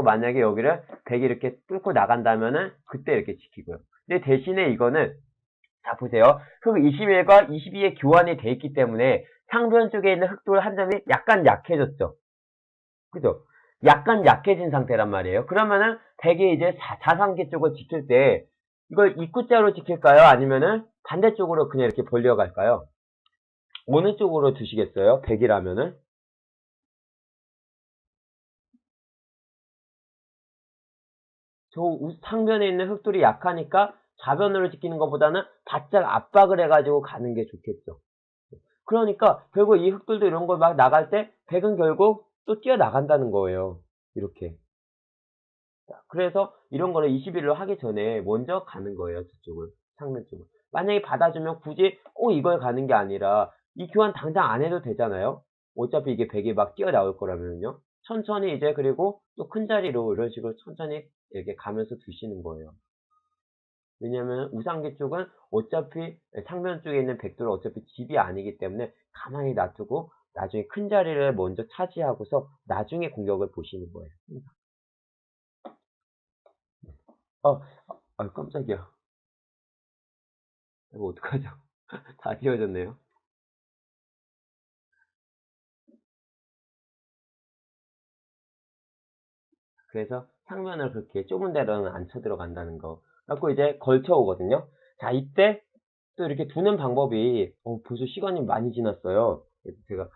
만약에 여기를 100이 이렇게 뚫고 나간다면은 그때 이렇게 지키고요. 근데 대신에 이거는 자 보세요. 흙 21과 22의 교환이 돼 있기 때문에 상변 쪽에 있는 흙돌 한 점이 약간 약해졌죠. 그죠? 약간 약해진 상태란 말이에요. 그러면은 되게 이제 자상계 쪽을 지킬 때 이걸 입구자로 지킬까요? 아니면은 반대쪽으로 그냥 이렇게 벌려갈까요? 어느 쪽으로 두시겠어요? 100이라면은? 저 상변에 있는 흙돌이 약하니까 좌변으로 지키는 것보다는 바짝 압박을 해가지고 가는 게 좋겠죠. 그러니까 결국 이 흙돌도 이런 걸 막 나갈 때 100은 결국 또 뛰어나간다는 거예요. 이렇게. 그래서 이런 거를 21로 하기 전에 먼저 가는 거예요. 저쪽을. 상면 쪽을. 만약에 받아주면 굳이 꼭 이걸 가는 게 아니라 이 교환 당장 안 해도 되잖아요. 어차피 이게 100이 막 뛰어나올 거라면요. 천천히 이제 그리고 또 큰 자리로 이런 식으로 천천히 이렇게 가면서 두시는 거예요. 왜냐면 우상계 쪽은 어차피 상면 쪽에 있는 백돌은 어차피 집이 아니기 때문에 가만히 놔두고 나중에 큰 자리를 먼저 차지하고서 나중에 공격을 보시는 거예요. 깜짝이야. 이거 어떡하죠? 다 지워졌네요. 그래서 상면을 그렇게 좁은 데로는 안 쳐들어간다는 거. 그래갖고 이제 걸쳐 오거든요. 자, 이때 또 이렇게 두는 방법이, 벌써 시간이 많이 지났어요. 그래서 제가,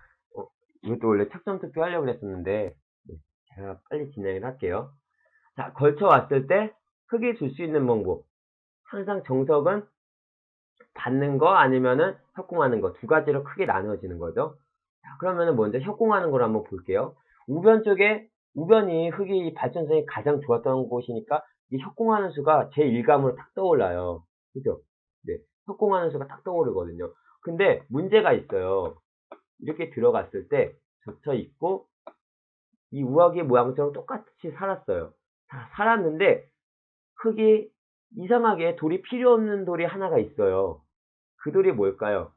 이것도 원래 착점 투표 하려고 그랬었는데, 네, 제가 빨리 진행을 할게요. 자, 걸쳐 왔을 때 크게 줄 수 있는 방법. 항상 정석은 받는 거 아니면은 협공하는 거 두 가지로 크게 나누어지는 거죠. 자, 그러면은 먼저 협공하는 걸 한번 볼게요. 우변 쪽에 우변이 흙이 발전성이 가장 좋았던 곳이니까 이 협공하는 수가 제 일감으로 딱 떠올라요. 그죠? 네. 협공하는 수가 딱 떠오르거든요. 근데 문제가 있어요. 이렇게 들어갔을 때 젖혀 있고 이 우아기의 모양처럼 똑같이 살았어요. 자, 살았는데 흙이 이상하게 돌이 필요 없는 돌이 하나가 있어요. 그 돌이 뭘까요?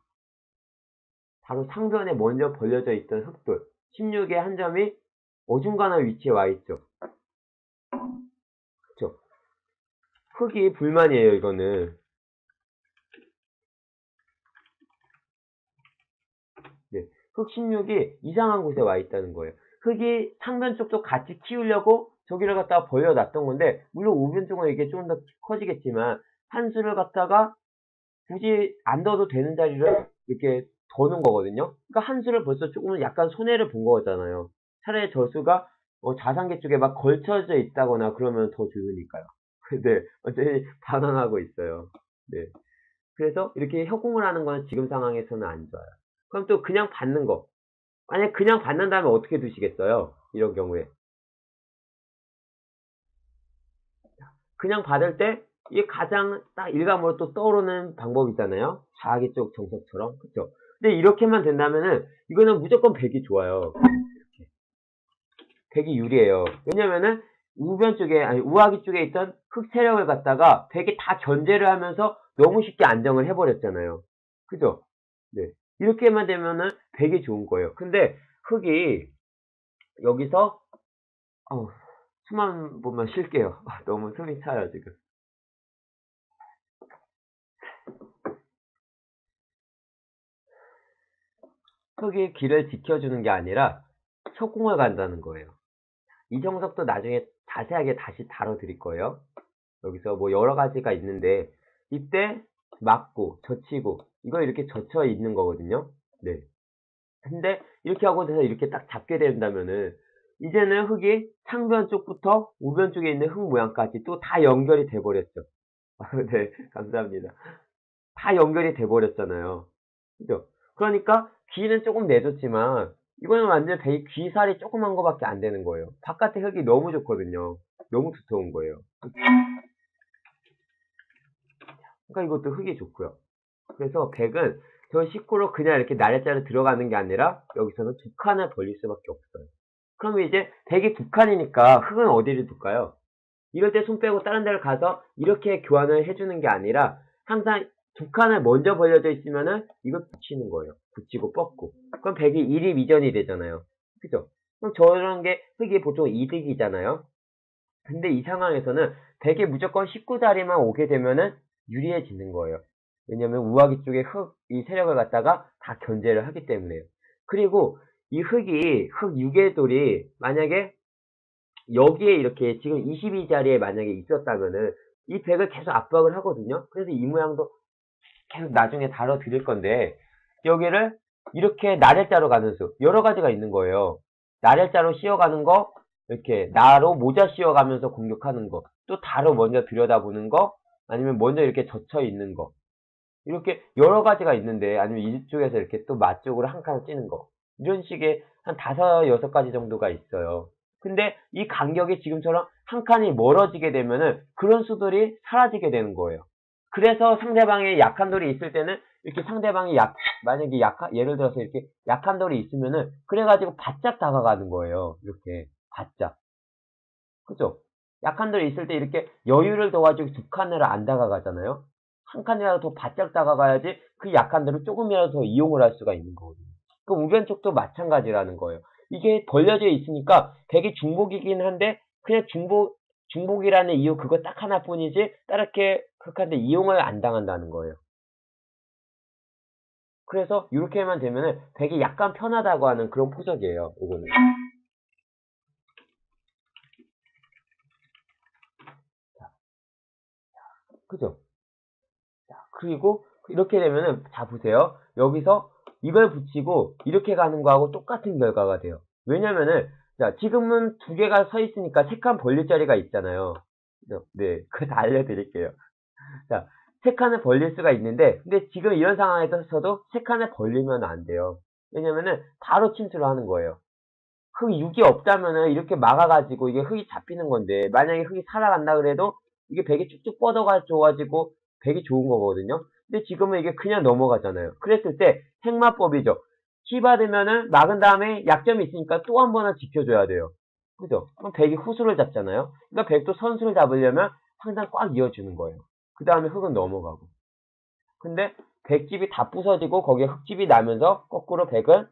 바로 상변에 먼저 벌려져 있던 흙돌 16의 한 점이 어중간한 위치에 와 있죠. 그쵸? 흙이 불만이에요, 이거는. 네. 흙 16이 이상한 곳에 와 있다는 거예요. 흙이 상변 쪽도 같이 키우려고 저기를 갖다가 벌려놨던 건데, 물론 우변 쪽은 이게 좀 더 커지겠지만, 한 수를 갖다가 굳이 안 넣어도 되는 자리를 이렇게 더 넣은 거거든요. 그러니까 한 수를 벌써 조금은 약간 손해를 본 거잖아요. 차라리 저 수가 자상계 쪽에 막 걸쳐져 있다거나 그러면 더 좋으니까요. 근데 완전히 반항하고 있어요. 네. 그래서 이렇게 협공을 하는 건 지금 상황에서는 안 좋아요. 그럼 또 그냥 받는 거. 만약 그냥 받는다면 어떻게 두시겠어요? 이런 경우에. 그냥 받을 때 이게 가장 딱 일감으로 또 떠오르는 방법이잖아요. 자기 쪽 정석처럼. 그쵸? 근데 이렇게만 된다면은 이거는 무조건 100이 좋아요. 100이 유리해요. 왜냐면은 우변 쪽에 아니 우하기 쪽에 있던 흑 세력을 갖다가 100이 다 견제를 하면서 너무 쉽게 안정을 해버렸잖아요. 그죠? 네. 이렇게만 되면은 100이 좋은 거예요. 근데 흑이 여기서 숨 한 번만 쉴게요. 너무 숨이 차요 지금. 흑이 길을 지켜주는 게 아니라 협공을 간다는 거예요. 이 정석도 나중에 자세하게 다시 다뤄드릴 거예요. 여기서 뭐 여러 가지가 있는데 이때 막고 젖히고 이거 이렇게 젖혀 있는 거거든요. 네. 근데 이렇게 하고 나서 이렇게 딱 잡게 된다면은 이제는 흙이 상변 쪽부터 우변 쪽에 있는 흙 모양까지 또 다 연결이 돼 버렸죠. 네, 감사합니다. 다 연결이 돼 버렸잖아요. 그죠? 그러니까 귀는 조금 내줬지만 이거는 완전 귀살이 조그만 거밖에 안 되는 거예요. 바깥에 흙이 너무 좋거든요. 너무 두터운 거예요. 그러니까 이것도 흙이 좋고요. 그래서 100은 저 19로 그냥 이렇게 날짜로 들어가는 게 아니라 여기서는 두 칸을 벌릴 수밖에 없어요. 그러면 이제 100이 두 칸이니까 흙은 어디를 둘까요? 이럴 때 손 빼고 다른 데를 가서 이렇게 교환을 해주는 게 아니라 항상 두 칸을 먼저 벌려져 있으면은 이걸 붙이는 거예요. 붙이고 뻗고. 그럼 100이 1이 이전이 되잖아요. 그죠? 그럼 저런 게 흙이 보통 이득이잖아요. 근데 이 상황에서는 백이 무조건 19자리만 오게 되면은 유리해지는 거예요. 왜냐면 우아기 쪽에 이 세력을 갖다가 다 견제를 하기 때문에요. 그리고 이 흑 6의 돌이 만약에 여기에 이렇게 지금 22자리에 만약에 있었다면은 이 백을 계속 압박을 하거든요. 그래서 이 모양도 계속 나중에 다뤄드릴 건데 여기를 이렇게 나랫자로 가는 수 여러 가지가 있는 거예요. 나랫자로 씌어가는 거, 이렇게 나로 모자 씌어가면서 공격하는 거, 또 다로 먼저 들여다보는 거, 아니면 먼저 이렇게 젖혀 있는 거, 이렇게 여러 가지가 있는데, 아니면 이쪽에서 이렇게 또 맞쪽으로 한 칸을 찌는 거, 이런 식의 한 5-6가지 정도가 있어요. 근데 이 간격이 지금처럼 한 칸이 멀어지게 되면은 그런 수들이 사라지게 되는 거예요. 그래서 상대방의 약한 돌이 있을 때는 이렇게 상대방이 만약에 예를 들어서 이렇게 약한 돌이 있으면은 그래가지고 바짝 다가가는 거예요. 이렇게 바짝. 그죠? 약한 돌이 있을 때 이렇게 여유를 둬가지고 두 칸을 안 다가가잖아요. 한 칸이라도 더 바짝 다가가야지 그 약한 돌을 조금이라도 더 이용을 할 수가 있는 거거든요. 그 우변 쪽도 마찬가지라는 거예요. 이게 벌려져 있으니까 되게 중복이긴 한데 그냥 중복이라는 이유 그거 딱 하나뿐이지 따르게 극한데 이용을 안 당한다는 거예요. 그래서 이렇게만 되면은 되게 약간 편하다고 하는 그런 포석이에요. 이거는. 그죠? 자, 그리고 이렇게 되면은 자 보세요. 여기서 이걸 붙이고 이렇게 가는 거하고 똑같은 결과가 돼요. 왜냐면은 자 지금은 두 개가 서 있으니까 세 칸 벌릴 자리가 있잖아요. 네, 그거 다 알려드릴게요. 자, 세 칸을 벌릴 수가 있는데 근데 지금 이런 상황에서도 세 칸을 벌리면 안 돼요. 왜냐면은 바로 침투를 하는 거예요. 흙 6이 없다면은 이렇게 막아가지고 이게 흙이 잡히는 건데 만약에 흙이 살아간다 그래도 이게 백이 쭉쭉 뻗어가 줘가지고 백이 좋은 거거든요. 근데 지금은 이게 그냥 넘어가잖아요. 그랬을 때 행마법이죠. 키 받으면은 막은 다음에 약점이 있으니까 또 한 번은 지켜줘야 돼요. 그죠? 그럼 백이 후수를 잡잖아요. 그러니까 백도 선수를 잡으려면 항상 꽉 이어주는 거예요. 그 다음에 흙은 넘어가고. 근데 백집이 다 부서지고 거기에 흙집이 나면서 거꾸로 백은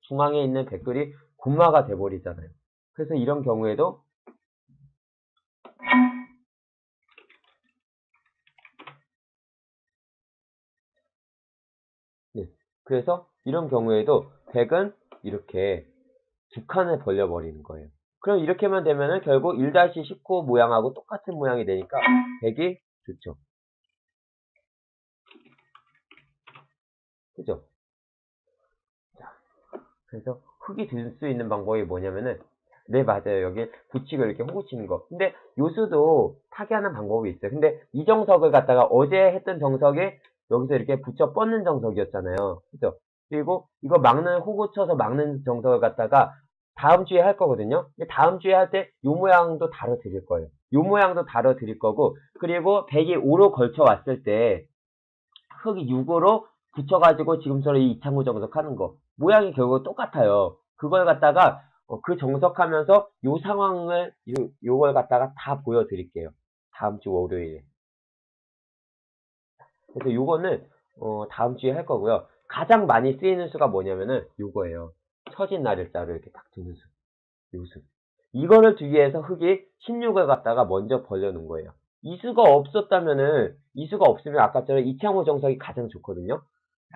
중앙에 있는 백돌이 군마가 돼버리잖아요. 그래서 이런 경우에도 네. 그래서 이런 경우에도 백은 이렇게 두 칸을 벌려버리는 거예요. 그럼 이렇게만 되면은 결국 1-19 모양하고 똑같은 모양이 되니까 백이 좋죠. 그죠? 자, 그래서 흙이 들 수 있는 방법이 뭐냐면은 네 맞아요. 여기 붙이고 이렇게 호구치는 거. 근데 요수도 타개하는 방법이 있어요. 근데 이 정석을 갖다가 어제 했던 정석이 여기서 이렇게 붙여 뻗는 정석이었잖아요. 그죠? 그리고 이거 막는 호구 쳐서 막는 정석을 갖다가 다음 주에 할 거거든요. 근데 다음 주에 할 때 요 모양도 다뤄 드릴 거예요. 요 모양도 다뤄 드릴 거고 그리고 100이 5로 걸쳐 왔을 때 흙이 6으로 붙여가지고 지금처럼 이 이창호 정석하는 거 모양이 결국 똑같아요. 그걸 갖다가 그 정석하면서 요 상황을 요걸 갖다가 다 보여드릴게요. 다음 주 월요일에. 그래서 요거는 다음 주에 할 거고요. 가장 많이 쓰이는 수가 뭐냐면은 요거예요. 처진 날일자로 이렇게 딱 두는 수. 요 수. 이거를 두기 위해서 흙이 16을 갖다가 먼저 벌려놓은 거예요. 이 수가 없었다면은 이 수가 없으면 아까처럼 이창호 정석이 가장 좋거든요.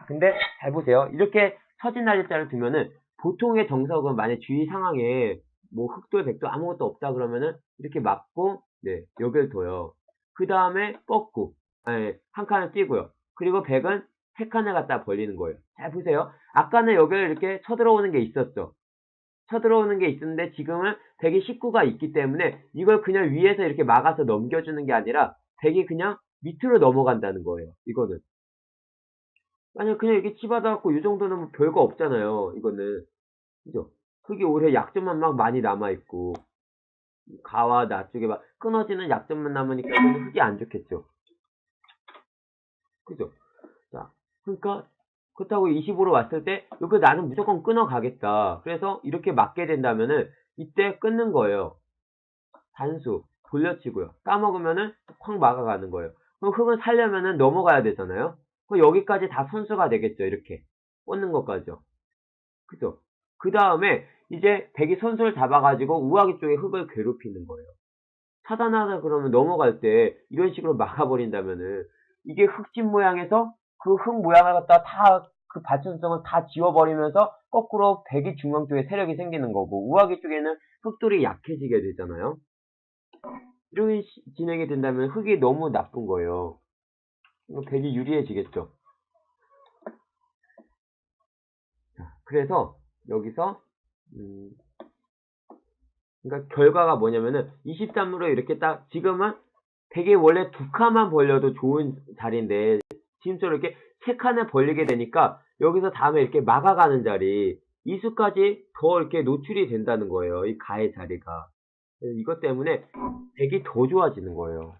근데 잘 보세요. 이렇게 처진 날짜를 두면은 보통의 정석은 만약 주위 상황에 뭐 흑돌, 백돌 아무것도 없다 그러면은 이렇게 막고 네 여기를 둬요. 그 다음에 뻗고 한 칸을 띄고요. 그리고 백은 세 칸을 갖다 벌리는 거예요. 잘 보세요. 아까는 여기를 이렇게 쳐들어오는 게 있었죠. 쳐들어오는 게 있었는데 지금은 백이 19가 있기 때문에 이걸 그냥 위에서 이렇게 막아서 넘겨주는 게 아니라 백이 그냥 밑으로 넘어간다는 거예요. 이거는. 만약 그냥 이렇게 치받아갖고 이 정도는 뭐 별거 없잖아요. 이거는. 그죠? 흙이 오히려 약점만 막 많이 남아있고, 가와 나 쪽에 막 끊어지는 약점만 남으니까 이거는 흙이 안 좋겠죠. 그죠? 자, 그러니까, 그렇다고 25로 왔을 때, 여기 나는 무조건 끊어가겠다. 그래서 이렇게 맞게 된다면은, 이때 끊는 거예요. 단수, 돌려치고요. 까먹으면은 확 막아가는 거예요. 그럼 흙은 살려면은 넘어가야 되잖아요. 그럼 여기까지 다 선수가 되겠죠. 이렇게. 꽂는 것까지요. 그죠? 그 다음에 이제 백이 선수를 잡아가지고 우아기 쪽에 흙을 괴롭히는 거예요. 차단하다 그러면 넘어갈 때 이런 식으로 막아버린다면은 이게 흙집 모양에서 그 흙 모양을 갖다 다 그 받침성을 다 지워버리면서 거꾸로 배기 중앙 쪽에 세력이 생기는 거고 우하기 쪽에는 흙돌이 약해지게 되잖아요. 이런 진행이 된다면 흙이 너무 나쁜 거예요. 백이 유리해지겠죠. 그래서 여기서 그러니까 결과가 뭐냐면은 23으로 이렇게 딱 지금은 백이 원래 2칸만 벌려도 좋은 자리인데 지금처럼 이렇게 3칸을 벌리게 되니까 여기서 다음에 이렇게 막아가는 자리 이 수까지 더 이렇게 노출이 된다는 거예요. 이 가의 자리가. 이것 때문에 백이 더 좋아지는 거예요.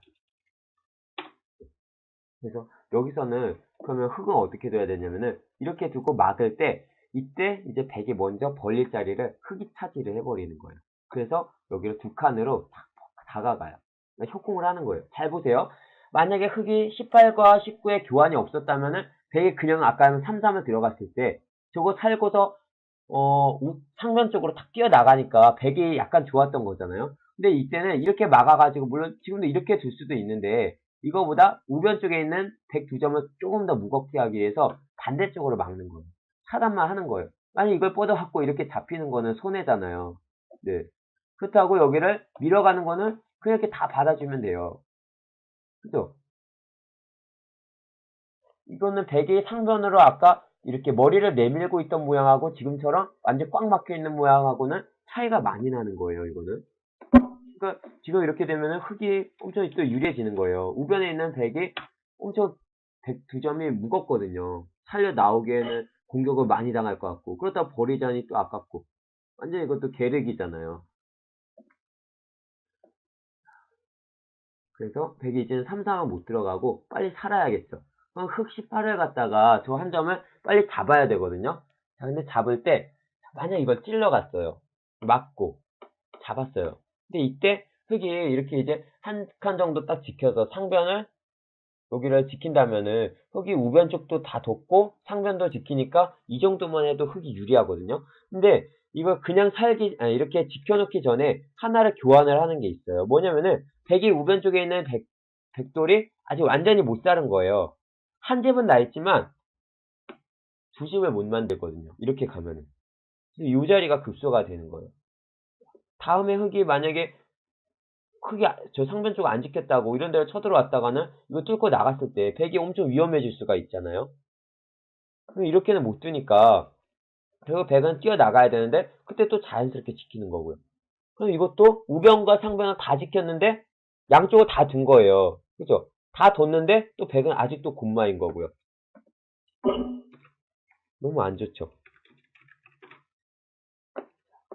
그래서 여기서는 그러면 흙은 어떻게 둬야 되냐면은 이렇게 두고 막을 때 이때 이제 백이 먼저 벌릴 자리를 흙이 차지를 해버리는 거예요. 그래서 여기를 2칸으로 딱 다가가요. 그러니까 협공을 하는 거예요. 잘 보세요. 만약에 흙이 18과 19에 교환이 없었다면은 백이 그냥 아까는 3, 3을 들어갔을 때 저거 살고서 상면 쪽으로 탁 뛰어나가니까 백이 약간 좋았던 거잖아요. 근데 이때는 이렇게 막아가지고 물론 지금도 이렇게 둘 수도 있는데 이거보다 우변 쪽에 있는 102점을 조금 더 무겁게 하기 위해서 반대쪽으로 막는 거예요. 차단만 하는 거예요. 만약 이걸 뻗어갖고 이렇게 잡히는 거는 손해잖아요. 네. 그렇다고 여기를 밀어가는 거는 그냥 이렇게 다 받아주면 돼요. 그죠? 이거는 백이 상변으로 아까 이렇게 머리를 내밀고 있던 모양하고 지금처럼 완전 꽉 막혀 있는 모양하고는 차이가 많이 나는 거예요, 이거는. 그러니까 지금 이렇게 되면은 흙이 엄청 또 유리해지는 거예요. 우변에 있는 백이 엄청 102점이 무겁거든요. 살려 나오기에는 공격을 많이 당할 것 같고 그렇다고 버리자니 또 아깝고 완전 이것도 계륵이잖아요. 그래서 백이 이제는 3, 4가 못 들어가고 빨리 살아야겠죠. 그럼 흙 18을 갖다가 저 한 점을 빨리 잡아야 되거든요. 자, 근데 잡을 때 만약 이걸 찔러갔어요. 맞고 잡았어요. 근데 이때 흙이 이렇게 이제 한 칸 정도 딱 지켜서 상변을 여기를 지킨다면은 흙이 우변 쪽도 다 덮고 상변도 지키니까 이 정도만 해도 흙이 유리하거든요. 근데 이걸 그냥 이렇게 지켜놓기 전에 하나를 교환을 하는 게 있어요. 뭐냐면은 백이 우변 쪽에 있는 백돌이 아직 완전히 못 자른 거예요. 한 집은 나 있지만 두 집을 못 만들거든요. 이렇게 가면은. 이 자리가 급소가 되는 거예요. 다음에 흙이 만약에 크게 저 상변 쪽 안 지켰다고 이런 데를 쳐들어왔다가는 이거 뚫고 나갔을 때 백이 엄청 위험해질 수가 있잖아요. 그럼 이렇게는 못 두니까 결국 백은 뛰어나가야 되는데 그때 또 자연스럽게 지키는 거고요. 그럼 이것도 우변과 상변을 다 지켰는데 양쪽을 다 둔 거예요. 그죠? 다 뒀는데 또 백은 아직도 곤마인 거고요. 너무 안 좋죠.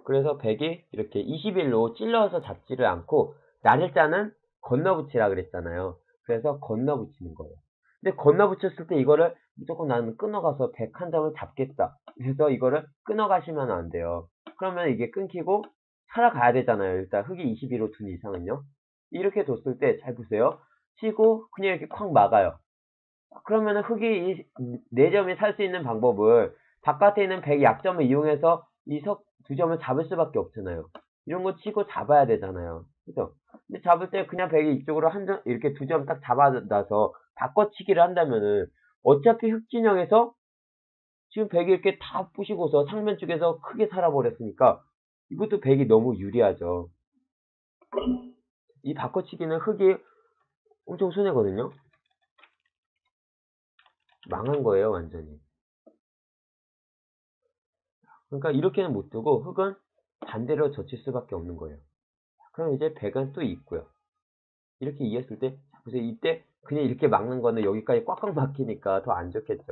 그래서 백이 이렇게 21로 찔러서 잡지를 않고 난일자는 건너붙이라 그랬잖아요. 그래서 건너붙이는 거예요. 근데 건너붙였을 때 이거를 무조건 나는 끊어가서 100 한 점을 잡겠다. 그래서 이거를 끊어가시면 안 돼요. 그러면 이게 끊기고 살아가야 되잖아요. 일단 흙이 21로 둔 이상은요. 이렇게 뒀을 때 잘 보세요. 치고 그냥 이렇게 콱 막아요. 그러면은 흙이 이 4점이 살 수 있는 방법을 바깥에 있는 100 약점을 이용해서 이 두 점을 잡을 수밖에 없잖아요. 이런 거 치고 잡아야 되잖아요. 그죠? 근데 잡을 때 그냥 100이 이쪽으로 한 점, 이렇게 두 점 딱 잡아놔서 바꿔치기를 한다면은 어차피 흙 진영에서 지금 100이 이렇게 다 부시고서 상면 쪽에서 크게 살아버렸으니까 이것도 100이 너무 유리하죠. 이 바꿔치기는 흙이 엄청 손해거든요. 망한 거예요, 완전히. 그러니까 이렇게는 못 두고 흙은 반대로 젖힐 수밖에 없는 거예요. 그럼 이제 백은 또 있고요. 이렇게 이었을 때, 보세요. 이때 그냥 이렇게 막는 거는 여기까지 꽉꽉 막히니까 더 안 좋겠죠.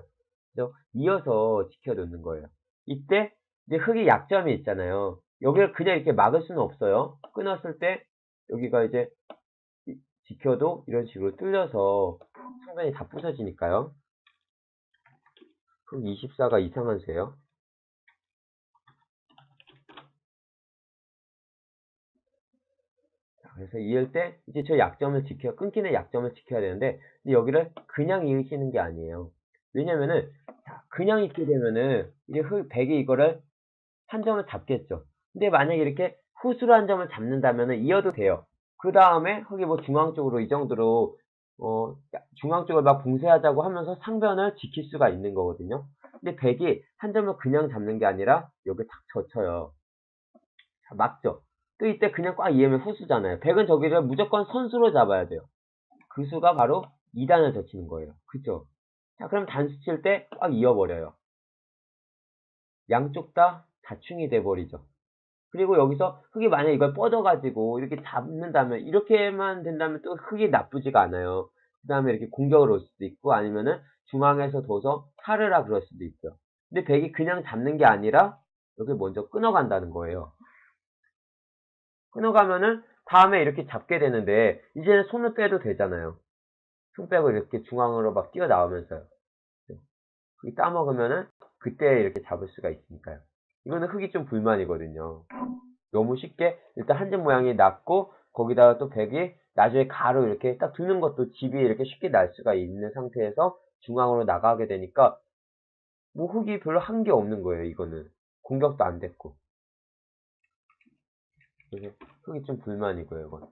그래서 이어서 지켜놓는 거예요. 이때 이제 흙이 약점이 있잖아요. 여기를 그냥 이렇게 막을 수는 없어요. 끊었을 때 여기가 이제 지켜도 이런 식으로 뚫려서 상변이 다 부서지니까요. 그럼 24가 이상한 수예요. 그래서 이을 때 이제 저 약점을 끊기는 약점을 지켜야 되는데 여기를 그냥 이으시는 게 아니에요. 왜냐면은 그냥 있게 되면은 이제 백이 이거를 한 점을 잡겠죠. 근데 만약에 이렇게 후수로 한 점을 잡는다면은 이어도 돼요. 그 다음에 흙이 뭐 중앙 쪽으로 이 정도로 중앙 쪽을 막 붕괴하자고 하면서 상변을 지킬 수가 있는 거거든요. 근데 백이 한 점을 그냥 잡는 게 아니라 여기 탁 젖혀요. 자, 막죠. 또 이때 그냥 꽉 이으면 소수잖아요. 백은 저기를 무조건 선수로 잡아야 돼요. 그 수가 바로 2단을 젖히는 거예요. 그죠? 자, 그럼 단수 칠 때 꽉 이어버려요. 양쪽 다 자충이 돼버리죠. 그리고 여기서 흙이 만약 이걸 뻗어가지고 이렇게 잡는다면, 이렇게만 된다면 또 흙이 나쁘지가 않아요. 그 다음에 이렇게 공격을 올 수도 있고, 아니면은 중앙에서 둬서 살으라 그럴 수도 있고요. 근데 백이 그냥 잡는 게 아니라 여기 먼저 끊어간다는 거예요. 끊어가면은 다음에 이렇게 잡게 되는데, 이제는 손을 빼도 되잖아요. 손 빼고 이렇게 중앙으로 막 뛰어나오면서요. 흙이 따먹으면은 그때 이렇게 잡을 수가 있으니까요. 이거는 흙이 좀 불만이거든요. 너무 쉽게 일단 한 점 모양이 났고, 거기다가 또 백이 나중에 가로 이렇게 딱 두는 것도 집이 이렇게 쉽게 날 수가 있는 상태에서 중앙으로 나가게 되니까 뭐 흙이 별로 한 게 없는 거예요. 이거는 공격도 안 됐고. 그래서 흙이 좀 불만이고요. 이건.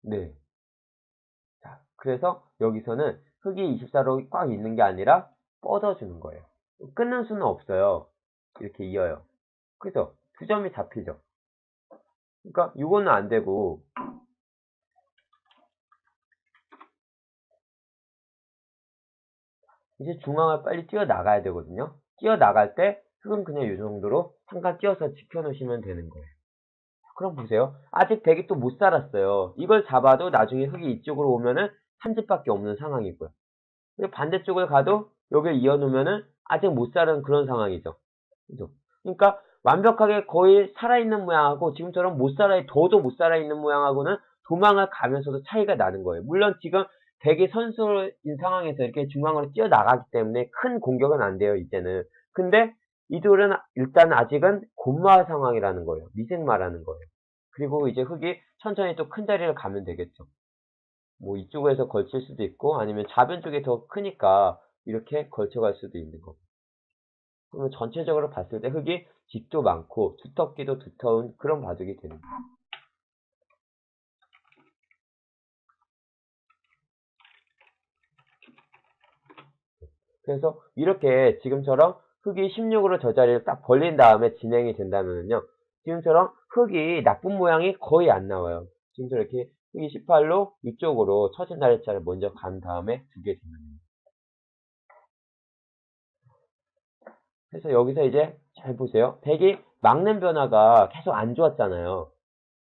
네. 자, 그래서 여기서는 흙이 24로 꽉 있는 게 아니라 뻗어주는 거예요. 끊는 수는 없어요. 이렇게 이어요. 그죠? 두 점이 잡히죠. 그러니까 이거는 안 되고, 이제 중앙을 빨리 뛰어나가야 되거든요. 뛰어나갈 때 흙은 그냥 이 정도로 잠깐 뛰어서 지켜놓으시면 되는 거예요. 그럼 보세요. 아직 백이 또 못 살았어요. 이걸 잡아도 나중에 흙이 이쪽으로 오면은 한 집밖에 없는 상황이고요. 그리고 반대쪽을 가도 여기를 이어놓으면은 아직 못 살은 그런 상황이죠. 그죠? 그러니까 완벽하게 거의 살아있는 모양하고 지금처럼 못 살아, 더도 못 살아있는 모양하고는 도망을 가면서도 차이가 나는 거예요. 물론 지금 백이 선수인 상황에서 이렇게 중앙으로 뛰어나가기 때문에 큰 공격은 안 돼요, 이제는. 근데 이들은 일단 아직은 곤마 상황이라는 거예요. 미생마라는 거예요. 그리고 이제 흙이 천천히 또 큰 자리를 가면 되겠죠. 뭐 이쪽에서 걸칠 수도 있고 아니면 좌변 쪽이 더 크니까 이렇게 걸쳐갈 수도 있는 거고. 그러면 전체적으로 봤을 때 흙이 집도 많고 두텁기도 두터운 그런 바둑이 되는 거예요. 그래서 이렇게 지금처럼 흙이 16으로 저 자리를 딱 벌린 다음에 진행이 된다면요. 지금처럼 흙이 나쁜 모양이 거의 안 나와요. 지금처럼 이렇게 흙이 18로 이쪽으로 처진 날짜를 먼저 간 다음에 두게 됩니다. 그래서 여기서 이제 잘 보세요. 백이 막는 변화가 계속 안 좋았잖아요.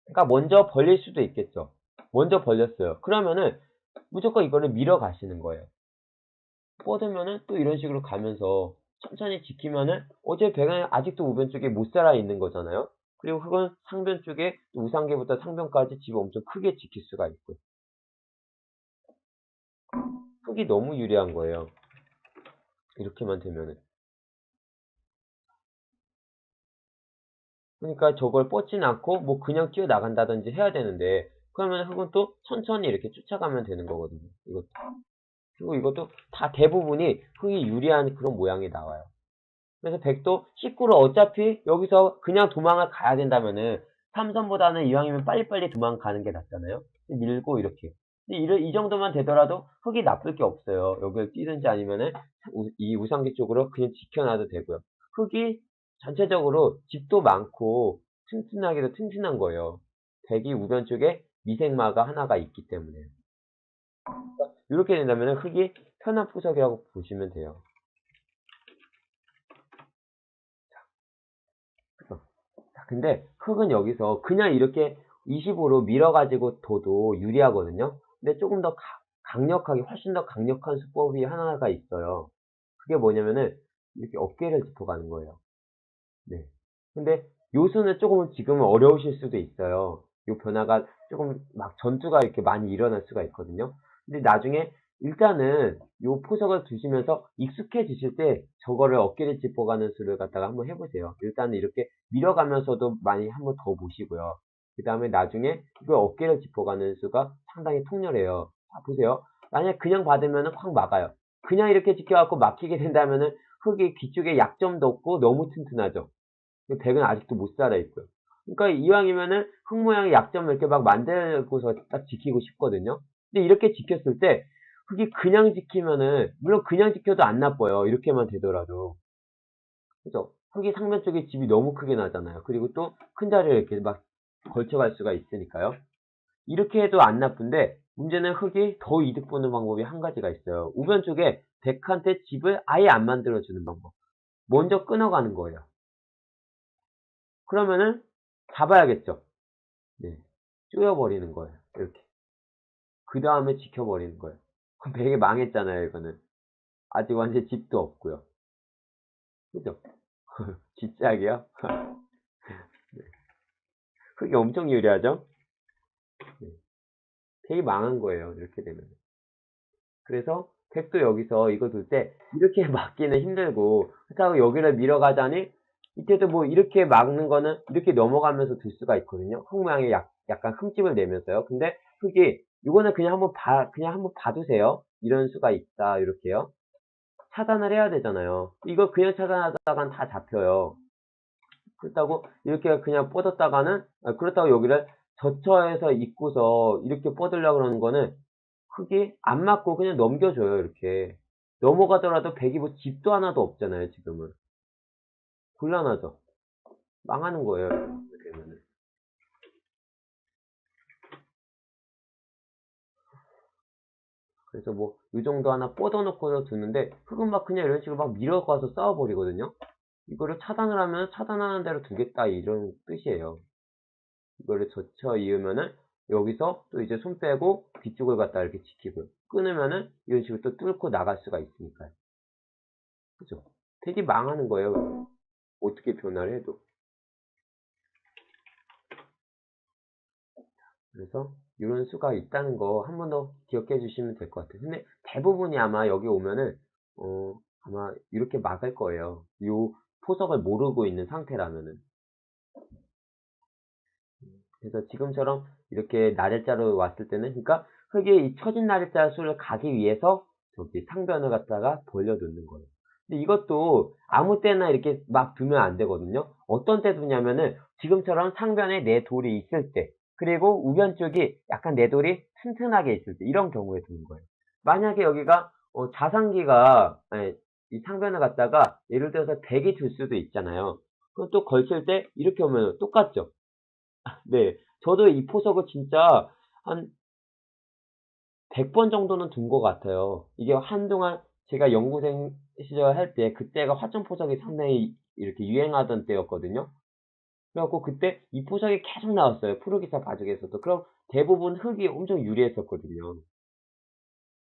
그러니까 먼저 벌릴 수도 있겠죠. 먼저 벌렸어요. 그러면은 무조건 이거를 밀어 가시는 거예요. 뻗으면은 또 이런 식으로 가면서 천천히 지키면은 어제 백은 아직도 우변 쪽에 못 살아 있는 거잖아요. 그리고 흙은 상변 쪽에 우상계부터 상변까지 집을 엄청 크게 지킬 수가 있고요. 흙이 너무 유리한 거예요. 이렇게만 되면은. 그러니까 저걸 뻗진 않고 뭐 그냥 뛰어나간다든지 해야 되는데 그러면 흙은 또 천천히 이렇게 쫓아가면 되는 거거든요. 이것도. 그리고 이것도 다 대부분이 흙이 유리한 그런 모양이 나와요. 그래서 백도 19로 어차피 여기서 그냥 도망을 가야 된다면은 삼선보다는 이왕이면 빨리빨리 도망가는 게 낫잖아요. 밀고 이렇게. 근데 이 정도만 되더라도 흙이 나쁠 게 없어요. 여기를 뛰든지 아니면은 이 우상기 쪽으로 그냥 지켜놔도 되고요. 흙이 전체적으로 집도 많고 튼튼하기도 튼튼한 거예요. 백이 우변 쪽에 미생마가 하나가 있기 때문에. 이렇게 된다면 흙이 편한 포석이라고 보시면 돼요. 자, 근데 흙은 여기서 그냥 이렇게 25로 밀어가지고 둬도 유리하거든요. 근데 조금 더 강력하게, 훨씬 더 강력한 수법이 하나가 있어요. 그게 뭐냐면은 이렇게 어깨를 짚어가는 거예요. 네. 근데 요수는 조금 지금은 어려우실 수도 있어요. 요 변화가 조금 막 전투가 이렇게 많이 일어날 수가 있거든요. 근데 나중에 일단은 요 포석을 두시면서 익숙해지실 때 저거를 어깨를 짚어가는 수를 갖다가 한번 해보세요. 일단은 이렇게 밀어가면서도 많이 한번 더 보시고요. 그 다음에 나중에 이걸 어깨를 짚어가는 수가 상당히 통렬해요. 자, 보세요. 만약 그냥 받으면 확 막아요. 그냥 이렇게 지켜갖고 막히게 된다면은 흙이 귀 쪽에 약점도 없고 너무 튼튼하죠. 백은 아직도 못 살아 있고요. 그러니까 이왕이면은 흙 모양의 약점을 이렇게 막 만들고서 딱 지키고 싶거든요. 근데 이렇게 지켰을 때 흙이 그냥 지키면은 물론 그냥 지켜도 안 나빠요. 이렇게만 되더라도. 그죠? 흙이 상면 쪽에 집이 너무 크게 나잖아요. 그리고 또 큰 자리를 이렇게 막 걸쳐갈 수가 있으니까요. 이렇게 해도 안 나쁜데 문제는 흙이 더 이득 보는 방법이 한 가지가 있어요. 우변 쪽에 덱한테 집을 아예 안 만들어주는 방법. 먼저 끊어가는 거예요. 그러면은 잡아야겠죠. 네. 쪼여버리는 거예요. 이렇게. 그 다음에 지켜버리는 거예요. 그럼 되게 망했잖아요, 이거는. 아직 완전 집도 없고요. 그죠? 집짝이요? 그게 엄청 유리하죠? 네. 되게 망한 거예요, 이렇게 되면. 그래서 덱도 여기서 이거 둘 때 이렇게 막기는 힘들고 그렇다고 여기를 밀어가자니 이때도 뭐 이렇게 막는 거는 이렇게 넘어가면서 둘 수가 있거든요. 흙 모양의 약간 흠집을 내면서요. 근데 흙이 이거는 그냥 한번 봐두세요. 이런 수가 있다 이렇게요. 차단을 해야 되잖아요. 이거 그냥 차단하다간 다 잡혀요. 그렇다고 이렇게 그냥 뻗었다가는 그렇다고 여기를 젖혀서 입고서 이렇게 뻗으려고 그러는 거는 흙이 안 맞고 그냥 넘겨줘요, 이렇게. 넘어가더라도 백이 뭐 집도 하나도 없잖아요, 지금은. 곤란하죠? 망하는 거예요, 이렇게 되면은. 그래서 뭐, 이 정도 하나 뻗어놓고서 두는데, 흙은 막 그냥 이런 식으로 막 밀어가서 싸워버리거든요? 이거를 차단을 하면 차단하는 대로 두겠다, 이런 뜻이에요. 이거를 젖혀 이으면은, 여기서 또 이제 손 빼고 뒤쪽을 갖다 이렇게 지키고요. 끊으면은, 이런 식으로 또 뚫고 나갈 수가 있으니까요. 그죠? 되게 망하는 거예요. 어떻게 변화를 해도. 그래서 이런 수가 있다는 거 한 번 더 기억해 주시면 될 것 같아요. 근데 대부분이 아마 여기 오면은 아마 이렇게 막을 거예요. 요 포석을 모르고 있는 상태라면은. 그래서 지금처럼 이렇게 날일자로 왔을 때는 그러니까 흙이 이 처진 날일자 수를 가기 위해서 저기 상변을 갖다가 벌려두는 거예요. 근데 이것도 아무 때나 이렇게 막 두면 안 되거든요. 어떤 때 두냐면은 지금처럼 상변에 내 돌이 있을 때 그리고 우변 쪽이 약간 내 돌이 튼튼하게 있을 때 이런 경우에 두는 거예요. 만약에 여기가 자상기가 이 상변을 갖다가 예를 들어서 100이 들 수도 있잖아요. 그럼 또 걸칠 때 이렇게 오면 똑같죠. 네. 저도 이 포석을 진짜 한 100번 정도는 둔 것 같아요. 이게 한동안 제가 연구생 시절 할 때 그때가 화점 포석이 상당히 이렇게 유행하던 때였거든요. 그래 갖고 그때 이 포석이 계속 나왔어요. 프로기사 바둑에서도. 그럼 대부분 흙이 엄청 유리했었거든요.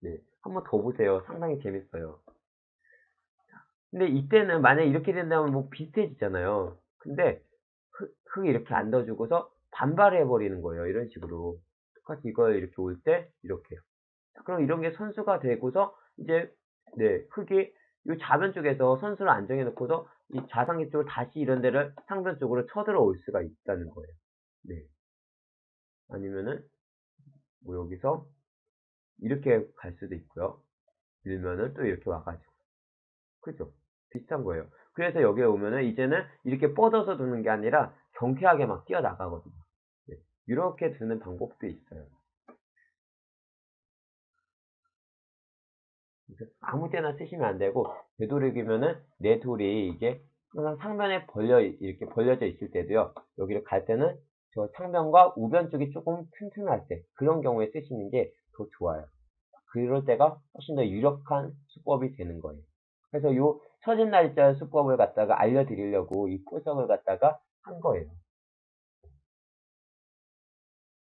네. 한번 더 보세요. 상당히 재밌어요. 근데 이때는 만약에 이렇게 된다면 뭐 비슷해지잖아요. 근데 흙이 이렇게 앉아주고서 반발해 버리는 거예요. 이런 식으로. 똑같이 이걸 이렇게 올 때 이렇게요. 그럼 이런 게 선수가 되고서 이제 네 흙이 이 좌변 쪽에서 선수를 안정해 놓고서 이 좌상기 쪽을 다시 이런 데를 상변 쪽으로 쳐들어 올 수가 있다는 거예요. 네. 아니면은 뭐 여기서 이렇게 갈 수도 있고요. 밀면은 또 이렇게 와가지고 그죠? 비슷한 거예요. 그래서 여기에 오면은 이제는 이렇게 뻗어서 두는 게 아니라 경쾌하게 막 뛰어나가거든요. 네. 이렇게 두는 방법도 있어요. 그래서 아무 때나 쓰시면 안 되고 되도록이면은 내 돌이 이게 항상 상변에 이렇게 벌려져 있을 때도요. 여기를 갈 때는 저 상변과 우변 쪽이 조금 튼튼할 때 그런 경우에 쓰시는 게 더 좋아요. 그럴 때가 훨씬 더 유력한 수법이 되는 거예요. 그래서 요 처진 날짜 수법을 갖다가 알려드리려고 이 포석을 갖다가 한 거예요.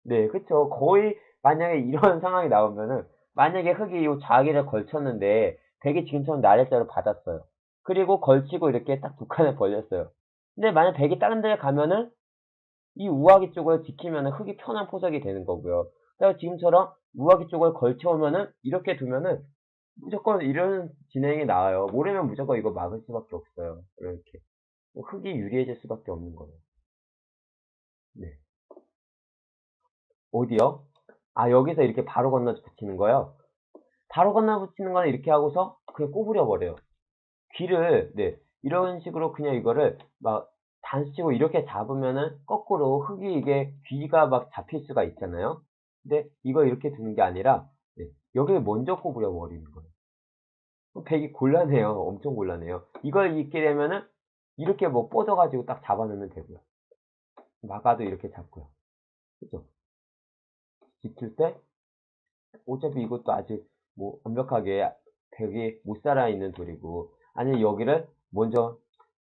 네, 그쵸. 거의 만약에 이런 상황이 나오면은 만약에 흙이 요 자기를 걸쳤는데 백이 지금처럼 나랫자를 받았어요. 그리고 걸치고 이렇게 딱 두 칸을 벌렸어요. 근데 만약 백이 다른 데를 가면은 이 우아기 쪽을 지키면은 흙이 편한 포석이 되는 거고요. 그래서 지금처럼 우아기 쪽을 걸쳐오면은 이렇게 두면은 무조건 이런 진행이 나와요. 모르면 무조건 이거 막을 수밖에 없어요. 이렇게. 흙이 유리해질 수밖에 없는 거예요. 네. 어디요? 아, 여기서 이렇게 바로 건너 붙이는 거요? 바로 건너 붙이는 거는 이렇게 하고서 그냥 꼬부려 버려요. 귀를, 네. 이런 식으로 그냥 이거를 막 단수치고 이렇게 잡으면은 거꾸로 흙이 이게 귀가 막 잡힐 수가 있잖아요. 근데 이거 이렇게 두는 게 아니라 네, 여기를 먼저 구부려 버리는 거예요. 되게 곤란해요. 엄청 곤란해요. 이걸 입게 되면은 이렇게 뭐 뻗어가지고 딱 잡아놓으면 되고요. 막아도 이렇게 잡고요. 그죠? 지킬 때 어차피 이것도 아직 뭐 완벽하게 벽이 못 살아있는 돌이고 아니면 여기를 먼저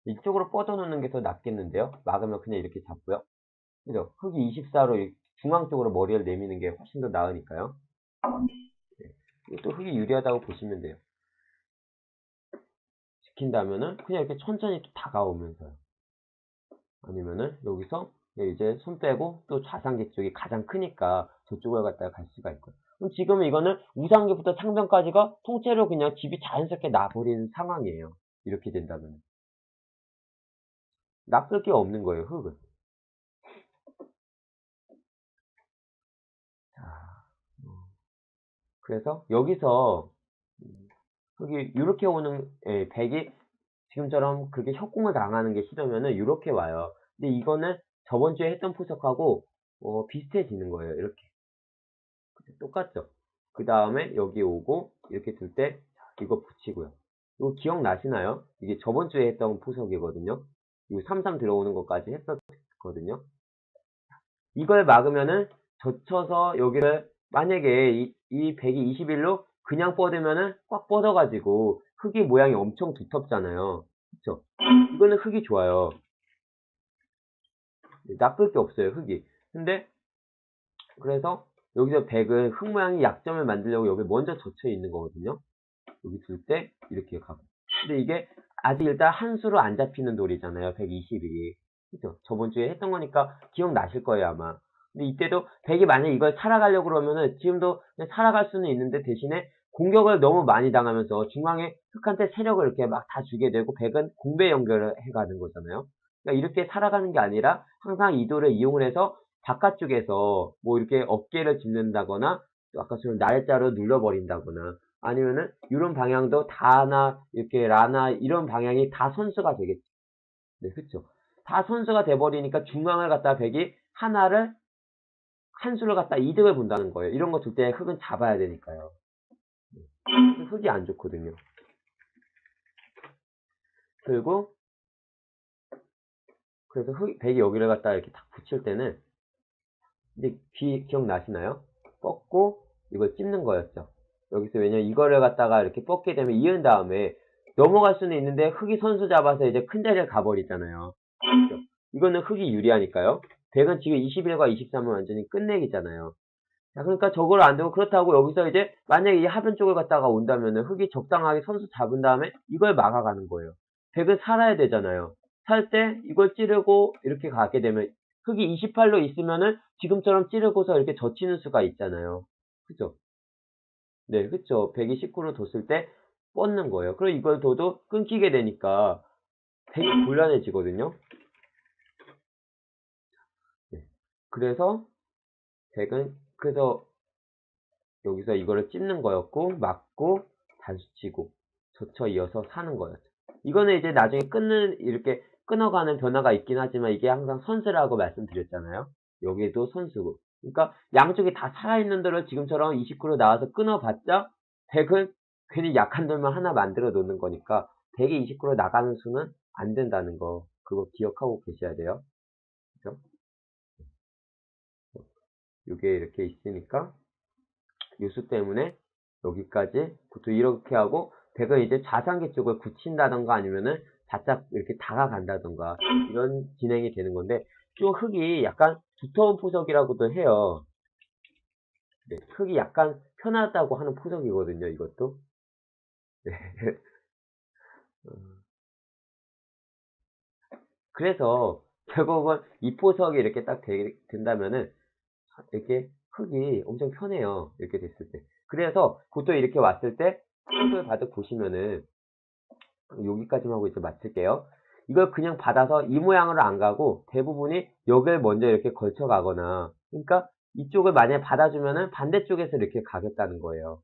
이쪽으로 뻗어놓는 게 더 낫겠는데요. 막으면 그냥 이렇게 잡고요. 그죠? 흙이 24로 중앙 쪽으로 머리를 내미는 게 훨씬 더 나으니까요. 네. 이것도 흙이 유리하다고 보시면 돼요. 지킨다면은 그냥 이렇게 천천히 또 다가오면서요. 아니면은 여기서 이제 손 빼고 또 좌상계 쪽이 가장 크니까 저쪽을 갖다가 갈 수가 있고요. 그럼 지금 이거는 우상계부터 상변까지가 통째로 그냥 집이 자연스럽게 나버리는 상황이에요. 이렇게 된다면 낚을 게 없는 거예요, 흙은. 자, 그래서 여기서 흙이 이렇게 오는 백이 지금처럼 그렇게 협공을 당하는 게 싫으면은 이렇게 와요. 근데 이거는 저번 주에 했던 포석하고 비슷해지는 거예요. 이렇게 똑같죠. 그 다음에 여기 오고 이렇게 둘 때 이거 붙이고요. 이거 기억나시나요? 이게 저번 주에 했던 포석이거든요. 이거 33 들어오는 것까지 했었거든요. 이걸 막으면은 젖혀서 여기를 만약에 이 백이 21로 그냥 뻗으면은 꽉 뻗어가지고 흙이 모양이 엄청 두텁잖아요. 그쵸? 이거는 흙이 좋아요. 나쁠 게 없어요, 흙이. 근데 그래서 여기서 백은 흙 모양이 약점을 만들려고 여기 먼저 젖혀 있는 거거든요. 여기 둘 때 이렇게 가고. 근데 이게 아직 일단 한 수로 안 잡히는 돌이잖아요. 120이. 그죠? 저번 주에 했던 거니까 기억나실 거예요, 아마. 근데 이때도 백이 만약에 이걸 살아가려고 그러면은 지금도 그냥 살아갈 수는 있는데 대신에 공격을 너무 많이 당하면서 중앙에 흑한테 세력을 이렇게 막 다 주게 되고 백은 공배 연결을 해가는 거잖아요. 그러니까 이렇게 살아가는 게 아니라 항상 이 돌을 이용을 해서 바깥쪽에서 뭐 이렇게 어깨를 짚는다거나 또 아까처럼 날짜로 눌러버린다거나 아니면은 이런 방향도 다나 이렇게 라나 이런 방향이 다 선수가 되겠죠. 네, 그렇죠. 다 선수가 돼버리니까 중앙을 갖다 백이 하나를 한 수를 갖다 이득을 본다는 거예요. 이런 거 둘 때 흙은 잡아야 되니까요. 흙이 안 좋거든요. 그리고 그래서 백이 여기를 갖다 이렇게 딱 붙일 때는 이제 기억나시나요? 뻗고 이걸 찝는 거였죠. 여기서 왜냐면 이거를 갖다가 이렇게 뻗게 되면 이은 다음에 넘어갈 수는 있는데 흙이 선수 잡아서 이제 큰 자리를 가버리잖아요. 그렇죠? 이거는 흙이 유리하니까요. 백은 지금 21과 23은 완전히 끝내기잖아요. 자, 그러니까 저걸 안 되고 그렇다고 여기서 이제 만약에 이 하변 쪽을 갖다가 온다면은 흙이 적당하게 선수 잡은 다음에 이걸 막아가는 거예요. 백은 살아야 되잖아요. 살 때 이걸 찌르고 이렇게 가게 되면 흙이 28로 있으면은 지금처럼 찌르고서 이렇게 젖히는 수가 있잖아요. 그죠? 네, 그쵸. 129로 뒀을 때 뻗는 거예요. 그럼 이걸 둬도 끊기게 되니까 되게 곤란해지거든요. 네. 그래서 그래서 여기서 이거를 찝는 거였고, 막고, 단수치고, 젖혀 이어서 사는 거였죠. 이거는 이제 나중에 이렇게 끊어가는 변화가 있긴 하지만 이게 항상 선수라고 말씀드렸잖아요. 여기도 선수고. 그러니까 양쪽이 다 살아있는 돌을 지금처럼 29로 나와서 끊어봤자 100은 괜히 약한 돌만 하나 만들어 놓는 거니까 100이 29로 나가는 수는 안 된다는 거. 그거 기억하고 계셔야 돼요. 그죠? 이게 이렇게 있으니까 요수 때문에 여기까지 또 이렇게 하고 백은 이제 좌상계 쪽을 굳힌다던가 아니면은 바짝 이렇게 다가간다던가 이런 진행이 되는 건데 좀 흙이 약간 두터운 포석이라고도 해요. 네, 흙이 약간 편하다고 하는 포석이거든요, 이것도. 네. 그래서 결국은 이 포석이 이렇게 딱 된다면은 이렇게 흙이 엄청 편해요. 이렇게 됐을 때. 그래서 보통 이렇게 왔을 때 흙을 바둑 보시면은 여기까지만 하고 이제 마칠게요. 이걸 그냥 받아서 이 모양으로 안 가고 대부분이 여기를 먼저 이렇게 걸쳐 가거나 그러니까 이쪽을 만약에 받아주면은 반대쪽에서 이렇게 가겠다는 거예요.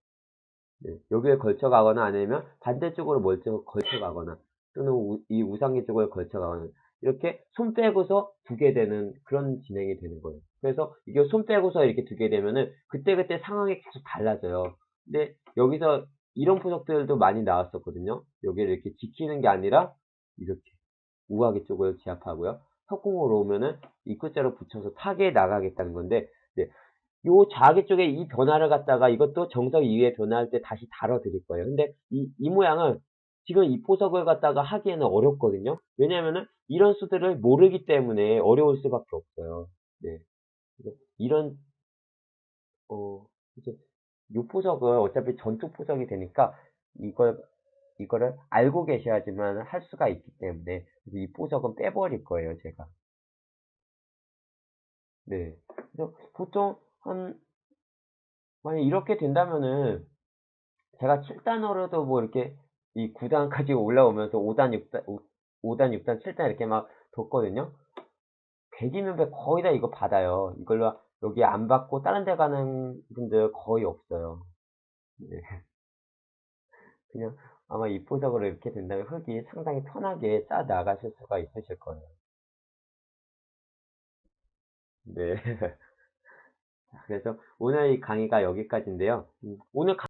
네, 여기에 걸쳐 가거나 아니면 반대쪽으로 먼저 걸쳐 가거나 또는 이 우상기 쪽을 걸쳐 가거나 이렇게 손 빼고서 두게 되는 그런 진행이 되는 거예요. 그래서 이게 손 빼고서 이렇게 두게 되면은 그때그때 상황이 계속 달라져요. 근데 여기서 이런 포석들도 많이 나왔었거든요. 여기를 이렇게 지키는 게 아니라 이렇게 우아기 쪽을 제압하고요. 석궁으로 오면은 입구자로 붙여서 타겟에 나가겠다는 건데, 네. 요 자기 쪽에 이 변화를 갖다가 이것도 정석 이후에 변화할 때 다시 다뤄드릴 거예요. 근데 이 모양은 지금 이 포석을 갖다가 하기에는 어렵거든요. 왜냐면은 이런 수들을 모르기 때문에 어려울 수밖에 없어요. 네. 그래서 이런, 이제 요 포석은 어차피 전투 포석이 되니까 이거를 알고 계셔야지만 할 수가 있기 때문에 그래서 이 포석은 빼버릴 거예요, 제가. 네. 그래서 보통 만약 이렇게 된다면은 제가 7단으로도 뭐 이렇게 이 9단까지 올라오면서 5단, 6단, 5단, 6단, 7단 이렇게 막 뒀거든요. 100이면 100 거의 다 이거 받아요. 이걸로 여기 안 받고 다른 데 가는 분들 거의 없어요. 네. 그냥 아마 이 포석으로 이렇게 된다면 흙이 상당히 편하게 쌓아 나가실 수가 있으실 거예요. 네. 그래서 오늘 이 강의가 여기까지인데요. 오늘